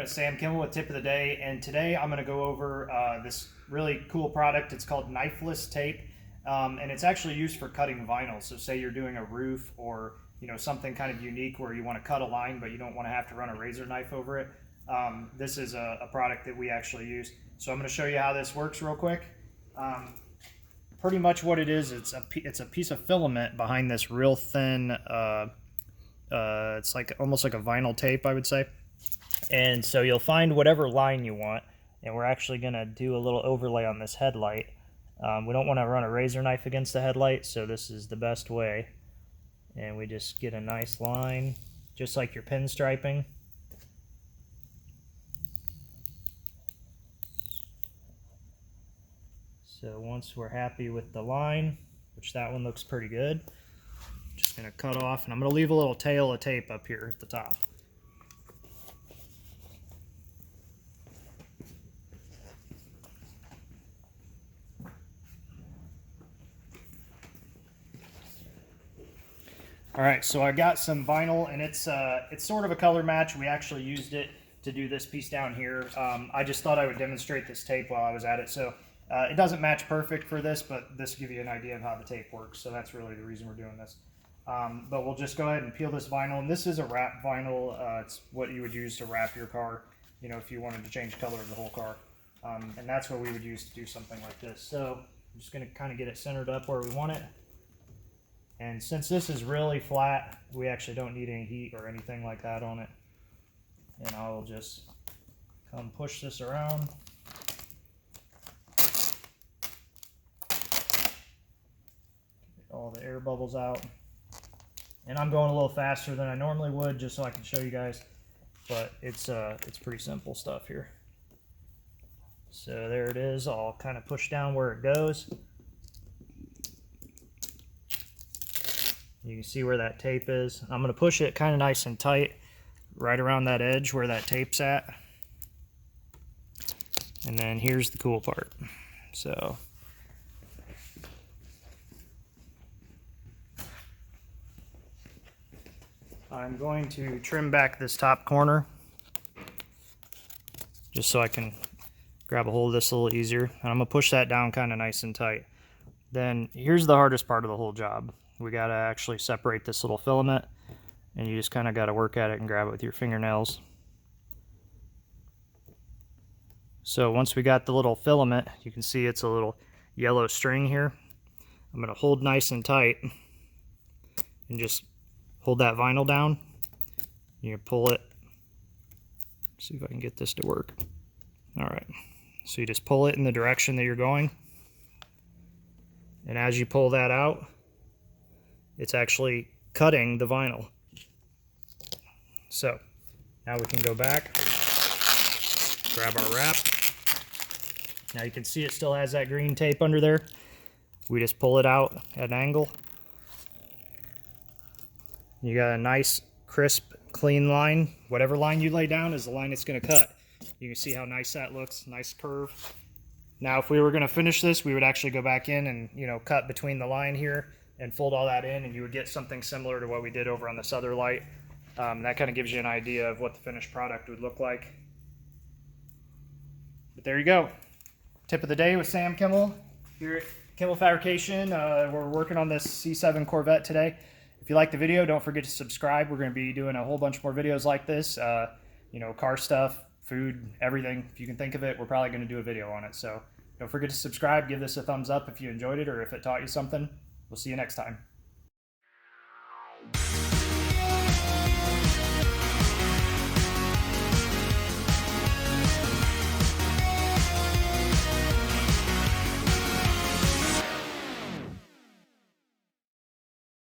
It's Sam Kimmel with Tip of the Day, and today I'm going to go over this really cool product. It's called Knifeless Tape, and it's actually used for cutting vinyl. So say you're doing a roof or something kind of unique where you want to cut a line but you don't want to have to run a razor knife over it. This is a product that we actually use. So I'm going to show you how this works real quick. Pretty much what it is, it's a piece of filament behind this real thin, it's like almost like a vinyl tape, I would say. And so you'll find whatever line you want, and we're actually going to do a little overlay on this headlight. We don't want to run a razor knife against the headlight, so this is the best way. And we just get a nice line, just like your pinstriping. So once we're happy with the line, which that one looks pretty good, I'm just going to cut off, and I'm going to leave a little tail of tape up here at the top. Alright, so I got some vinyl, and it's sort of a color match. We actually used it to do this piece down here. I just thought I would demonstrate this tape while I was at it. So it doesn't match perfect for this, but this will give you an idea of how the tape works. So that's really the reason we're doing this. But we'll just go ahead and peel this vinyl. And this is a wrap vinyl. It's what you would use to wrap your car, if you wanted to change color of the whole car. And that's what we would use to do something like this. So I'm just going to kind of get it centered up where we want it. And since this is really flat, we actually don't need any heat or anything like that on it. And I will just come push this around. Get all the air bubbles out. And I'm going a little faster than I normally would just so I can show you guys. But it's pretty simple stuff here. So there it is. I'll kind of push down where it goes. You can see where that tape is. I'm going to push it kind of nice and tight right around that edge where that tape's at. And then here's the cool part. So I'm going to trim back this top corner just so I can grab a hold of this a little easier. And I'm going to push that down kind of nice and tight. Then here's the hardest part of the whole job. We got to actually separate this little filament, and you just kind of got to work at it and grab it with your fingernails. So once we got the little filament, you can see it's a little yellow string here. I'm going to hold nice and tight and just hold that vinyl down. You pull it. See if I can get this to work. All right. So you just pull it in the direction that you're going. And as you pull that out, it's actually cutting the vinyl. So now we can go back, grab our wrap. Now you can see it still has that green tape under there. We just pull it out at an angle. You got a nice, crisp, clean line. Whatever line you lay down is the line it's going to cut. You can see how nice that looks, nice curve. Now if we were going to finish this, we would actually go back in and cut between the line here and fold all that in, and you would get something similar to what we did over on this other light. That kind of gives you an idea of what the finished product would look like. But there you go. Tip of the day with Sam Kimmel here at Kimmel Fabrication. We're working on this C7 Corvette today. If you like the video, don't forget to subscribe. We're going to be doing a whole bunch more videos like this. Car stuff, food, everything. If you can think of it, we're probably going to do a video on it. So don't forget to subscribe. Give this a thumbs up if you enjoyed it or if it taught you something. We'll see you next time.